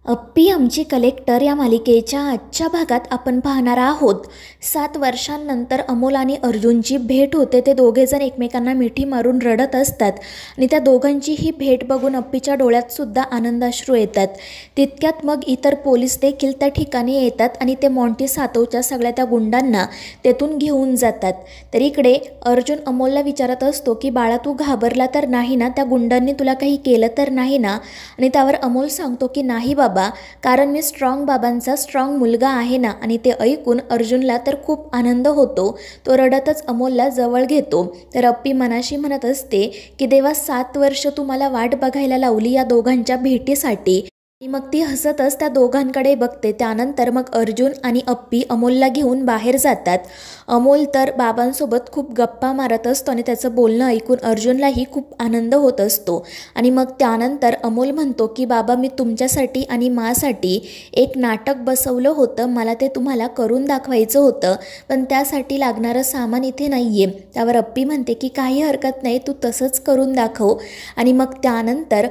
अप्पी आमची कलेक्टर या मालिकेच्या आजच्या भागात आपण पाहणार आहोत। 7 वर्षांनंतर अमोल आणि अर्जुनची भेट होते। ते दोघेजण एकमेकांना मिठी मारून रडत असतात आणि त्या दोघांची ही भेट बघून अप्पीच्या डोळ्यात सुद्धा आनंदाश्रू येतात। तितक्यात मग इतर पोलीस देखील त्या ठिकाणी येतात आणि ते मॉन्टी सातोच्या सगळ्या त्या गुंडांना तेथून घेऊन जातात। तर इकडे अर्जुन अमोलला विचारत असतो की बाळा तू घाबरला तर नाही ना, त्या गुंडांनी तुला काही केलं तर नाही ना? आणि त्यावर अमोल सांगतो की नाही बाबा, कारण मी स्ट्रॉंग बाबांचा स्ट्रॉंग मुलगा आहे ना। आणि ते ऐकून अर्जुनला तर खूप आनंद होतो। तो रडतच अमोलला जवळ घेतो। तर अप्पी मनाशी म्हणत असते की देवा 7 वर्ष तू मला वाट बघायला लावली या दोघांच्या भेटीसाठी। आणि मग ती हसतच त्या दोघांकडे बघते। त्यानंतर मग अर्जुन आणि अप्पी अमोलला घेऊन बाहेर जातात। अमोल तर बाबांसोबत खूप गप्पा मारत असतो आणि त्याचं बोलणं ऐकून अर्जुनलाही खूप आनंद होत असतो। आणि मग त्यानंतर अमोल म्हणतो की बाबा मी तुमच्यासाठी आणि मासाठी एक नाटक बसवलं होतं, मला ते तुम्हाला करून दाखवायचं होतं, पण त्यासाठी लागणारं सामान इथे नाही आहे। त्यावर अप्पी म्हणते की काही हरकत नाही, तू तसंच करून दाखव। आणि मग त्यानंतर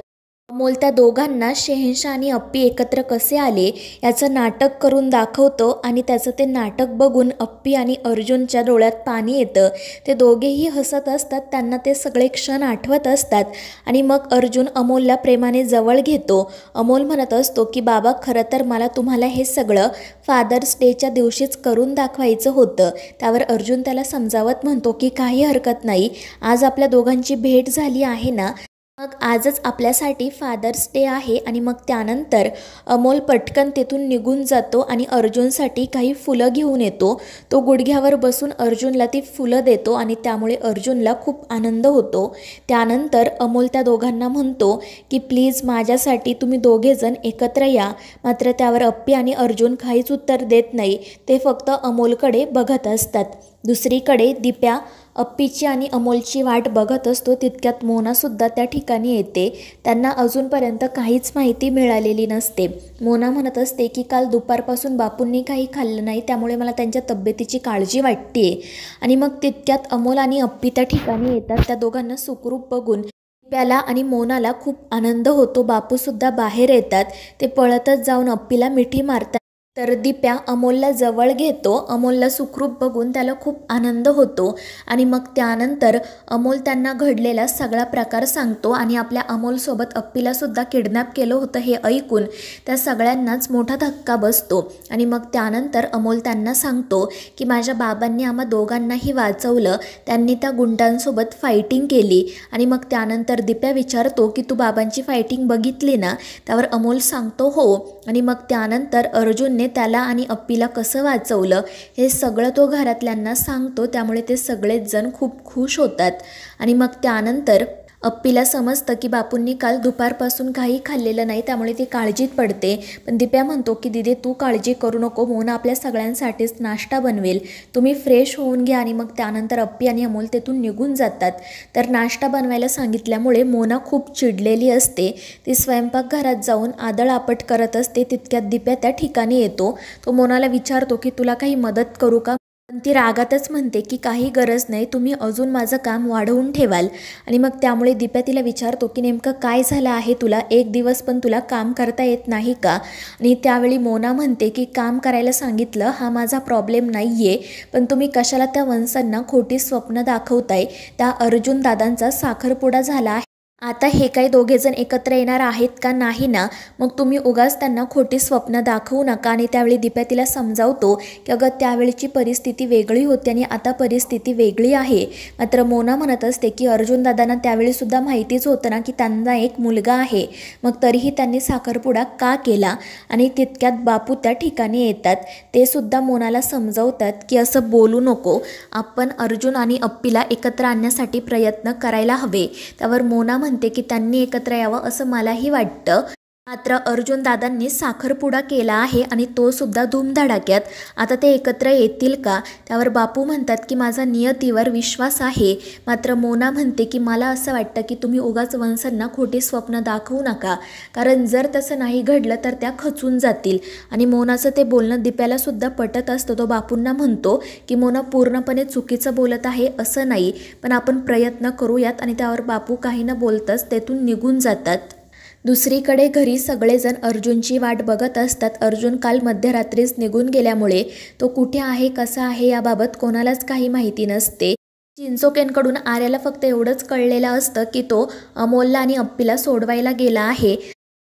अमोल त्या दोघांना शहेनशाह आणि अप्पी एकत्र कसे आले याचं नाटक करून दाखवतो। आणि त्याचं ते नाटक बघून अप्पी आणि अर्जुनच्या डोळ्यात पाणी येतं। ते दोघेही हसत असतात, त्यांना ते सगळे क्षण आठवत असतात। आणि मग अर्जुन अमोलला प्रेमाने जवळ घेतो। अमोल म्हणत असतो की बाबा खरं तर मला तुम्हाला हे सगळं फादर्स डेच्या दिवशीच करून दाखवायचं होतं। त्यावर अर्जुन त्याला समजावत म्हणतो की काही हरकत नाही, आज आपल्या दोघांची भेट झाली आहे ना, मग आजच आपल्यासाठी फादर्स डे आहे। आणि मग त्यानंतर अमोल पटकन तेथून निघून जातो आणि अर्जुनसाठी काही फुलं घेऊन येतो। तो गुडघ्यावर बसून अर्जुनला ती फुलं देतो आणि त्यामुळे अर्जुनला खूप आनंद होतो। त्यानंतर अमोल त्या दोघांना म्हणतो की प्लीज माझ्यासाठी तुम्ही दोघेजण एकत्र या। मात्र त्यावर अप्पी आणि अर्जुन काहीच उत्तर देत नाही, ते फक्त अमोलकडे बघत असतात। दुसरीकडे दिप्या अप्पीची आणि अमोलची वाट बघत असतो। तितक्यात मोनासुद्धा त्या ठिकाणी येते। त्यांना अजूनपर्यंत काहीच माहिती मिळालेली नसते। मोना म्हणत असते की काल दुपारपासून बापूंनी काही खाल्लं नाही, त्यामुळे मला त्यांच्या तब्येतीची काळजी वाटते। आणि मग तितक्यात अमोल आणि अप्पी त्या ठिकाणी येतात। त्या दोघांना सुखरूप बघून दिप्याला आणि मोनाला खूप आनंद होतो। बापूसुद्धा बाहेर येतात। ते पळतच जाऊन अप्पीला मिठी मारतात। तर दिप्या अमोलला जवळ घेतो। अमोलला सुखरूप बघून त्याला खूप आनंद होतो। आणि मग त्यानंतर अमोल त्यांना घडलेला सगळा प्रकार सांगतो आणि आपल्या अमोलसोबत अप्पीला सुद्धा किडनॅप केलं होतं हे ऐकून त्या सगळ्यांनाच मोठा धक्का बसतो। आणि मग त्यानंतर अमोल त्यांना सांगतो की माझ्या बाबांनी आम्हा दोघांनाही वाचवलं, त्यांनी त्या गुंडांसोबत फायटिंग केली। आणि मग त्यानंतर दिप्या विचारतो की तू बाबांची फायटिंग बघितली ना? त्यावर अमोल सांगतो हो। आणि मग त्यानंतर अर्जुनने त्याला आणि अप्पीला कसं वाचवलं हे सगळं तो घरातल्यांना सांगतो। त्यामुळे ते सगळेच जण खूप खुश होतात। आणि मग त्यानंतर अप्पीला समजतं की बापूंनी काल दुपारपासून काही खाल्लेलं नाही, त्यामुळे ती काळजीत पडते। पण दिप्या म्हणतो की दीदी तू काळजी करू नको, मोना आपल्या सगळ्यांसाठीच नाश्ता बनवेल, तुम्ही फ्रेश होऊन घ्या। आणि मग त्यानंतर अप्पी आणि अमोल तेथून निघून जातात। तर नाश्ता बनवायला सांगितल्यामुळे मोना खूप चिडलेली असते। ती स्वयंपाकघरात जाऊन आदळआपट करत असते। तितक्यात दिप्या त्या ठिकाणी येतो। तो मोनाला विचारतो की तुला काही मदत करू का? पण ती रागातच म्हणते की काही गरज नाही, तुम्ही अजून माझं काम वाढवून ठेवाल। आणि मग त्यामुळे दिप्या तिला विचारतो की नेमकं काय झालं आहे तुला, एक दिवस पण तुला काम करता येत नाही का? आणि त्यावेळी मोना म्हणते की काम करायला सांगितलं हा माझा प्रॉब्लेम नाही आहे, पण तुम्ही कशाला त्या वंसांना खोटी स्वप्न दाखवताय? त्या अर्जुन दादांचा साखरपुडा झाला आहे, आता हे काही दोघेजण एकत्र येणार आहेत का नाही ना? मग तुम्ही उगाच त्यांना खोटी स्वप्न दाखवू नका। आणि त्यावेळी दिप्या तिला समजावतो की अगं त्यावेळीची परिस्थिती वेगळी होती आणि आता परिस्थिती वेगळी आहे। मात्र मोना म्हणत असते की अर्जुन दादांना त्यावेळीसुद्धा माहितीच होतं ना की त्यांना एक मुलगा आहे, मग तरीही त्यांनी साखरपुडा का केला? आणि तितक्यात बापू त्या ठिकाणी येतात। ते सुद्धा मोनाला समजावतात की असं बोलू नको, आपण अर्जुन आणि अप्पीला एकत्र आणण्यासाठी प्रयत्न करायला हवे। त्यावर मोना म्हणते की त्यांनी एकत्र यावं असं मलाही वाटतं, मात्र अर्जुन दादांनी साखरपुडा केला आहे आणि तो सुद्धा धूमधडाक्यात, आता ते एकत्र येतील का? त्यावर बापू म्हणतात की माझा नियतीवर विश्वास आहे। मात्र मोना म्हणते की मला असं वाटतं की तुम्ही उगाच वंसांना खोटी स्वप्न दाखवू नका, कारण जर तसं नाही घडलं तर त्या खचून जातील। आणि मोनाचं ते बोलणं दिप्याला सुद्धा पटत असतं। तो बापूंना म्हणतो की मोना पूर्णपणे चुकीचं बोलत आहे असं नाही, पण आपण प्रयत्न करूयात। आणि त्यावर बापू काही न बोलताच तेथून निघून जातात। दुसरीकडे घरी सगळेजण अर्जुनची वाट बघत असतात. अर्जुन काल मध्यरात्रीच निघून गेल्यामुळे तो कुठे आहे, कसा आहे याबाबत कोणालाच काही माहिती नसते. चिंचोक्यांकडून आर्याला फक्त एवढंच कळलेलं असतं की तो अमोलला आणि अप्पीला सोडवायला गेला आहे.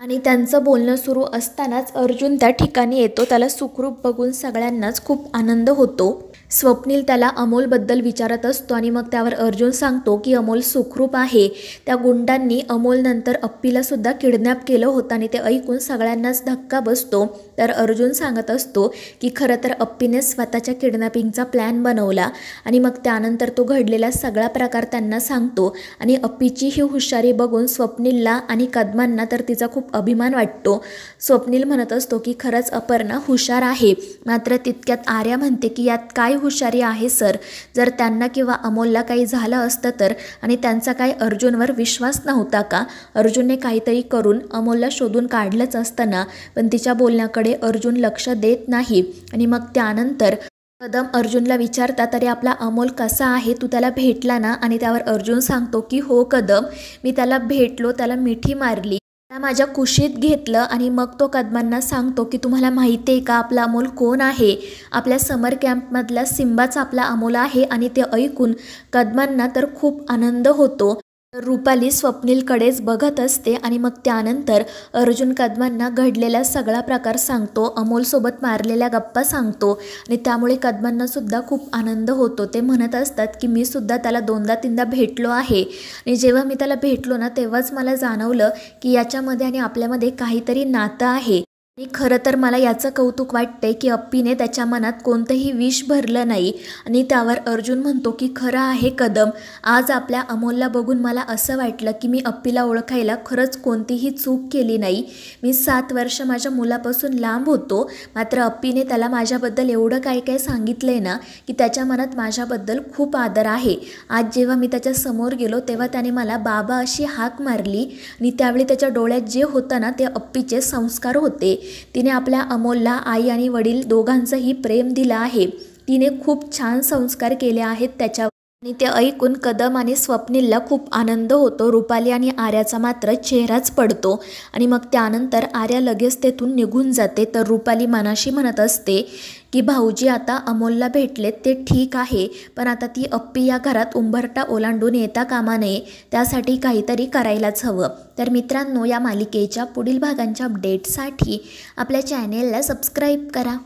आणि त्यांचं बोलणं सुरू असतानाच अर्जुन त्या ठिकाणी येतो. त्याला सुखरूप बघून सगळ्यांनाच खूप आनंद होतो. स्वप्नील त्याला अमोलबद्दल विचारत असतो आणि मग त्यावर अर्जुन सांगतो की अमोल सुखरूप आहे. त्या गुंडांनी अमोलनंतर अप्पीलासुद्धा किडनॅप केलं होतं आणि ते ऐकून सगळ्यांनाच धक्का बसतो. तर अर्जुन सांगत असतो की खरं तर अप्पीने स्वतःच्या किडनॅपिंगचा प्लॅन बनवला आणि मग त्यानंतर तो घडलेला सगळा प्रकार त्यांना सांगतो. आणि अप्पीची ही हुशारी बघून स्वप्नीलला आणि कदमांना तर तिचा खूप अभिमान वाटतो. स्वप्नील म्हणत असतो की खरंच अपर्णा हुशार आहे. मात्र तितक्यात आर्या म्हणते की यात काय हुशारी आहे सर, जर त्यांना किंवा अमोलला काही झालं असतं तर, आणि त्यांचा काय अर्जुनवर विश्वास नव्हता का? अर्जुनने काहीतरी करून अमोलला शोधून काढलंच असतं ना. पण तिच्या बोलण्याकडे अर्जुन लक्ष देत नाही. आणि मग त्यानंतर कदम अर्जुनला विचारतात अरे आपला अमोल कसा आहे, तू त्याला भेटला ना? आणि त्यावर अर्जुन सांगतो की हो कदम, मी त्याला भेटलो, त्याला मिठी मारली, त्याला माझ्या कुशीत घेतलं. आणि मग तो कदमांना सांगतो की तुम्हाला माहिती आहे का आपला अमोल कोण आहे? आपल्या समर कॅम्पमधला सिम्बाचा आपला अमोल आहे. आणि ते ऐकून कदमांना तर खूप आनंद होतो. रुपाली स्वप्नीलकडेच बघत असते. आणि मग त्यानंतर अर्जुन कदमांना घडलेला सगळा प्रकार सांगतो, अमोलसोबत मारलेल्या गप्पा सांगतो. आणि त्यामुळे कदमांनासुद्धा खूप आनंद होतो. ते म्हणत असतात की मी सुद्धा त्याला 2दा-3दा भेटलो आहे. आणि जेव्हा मी त्याला भेटलो ना तेव्हाच मला जाणवलं की याच्यामध्ये आणि आपल्यामध्ये काहीतरी नातं आहे. आणि खरं तर मला याचं कौतुक वाटतंय की अप्पीने त्याच्या मनात कोणतंही विष भरलं नाही. आणि त्यावर अर्जुन म्हणतो की खरं आहे कदम, आज आपल्या अमोलला बघून मला असं वाटलं की मी अप्पीला ओळखायला खरंच कोणतीही चूक केली नाही. मी 7 वर्ष माझ्या मुलापासून लांब होतो, मात्र अप्पीने त्याला माझ्याबद्दल एवढं काय काय सांगितलं आहे ना की त्याच्या मनात माझ्याबद्दल खूप आदर आहे. आज जेव्हा मी त्याच्या समोर गेलो तेव्हा त्याने मला बाबा अशी हाक मारली. आणि त्यावेळी त्याच्या डोळ्यात जे होतं ना ते अप्पीचे संस्कार होते. तिने आपल्या अमोलला आई आणि वडील दोघांचंही प्रेम दिलं आहे. तिने खूप छान संस्कार केले आहेत त्याच्यावर. आणि ते ऐकून कदम आणि स्वप्नीलला खूप आनंद होतो. रुपाली आणि आर्याचा मात्र चेहराच पडतो. आणि मग त्यानंतर आर्या लगेच तेथून निघून जाते. तर रुपाली मनाशी म्हणत असते की भाऊजी आता अमोलला भेटलेत ते ठीक आहे, पण आता ती अप्पी या घरात उंबरठा ओलांडून येता कामा नये, त्यासाठी काहीतरी करायलाच हवं. तर मित्रांनो, या मालिकेच्या पुढील भागांच्या अपडेटसाठी आपल्या चॅनेलला सबस्क्राईब करा.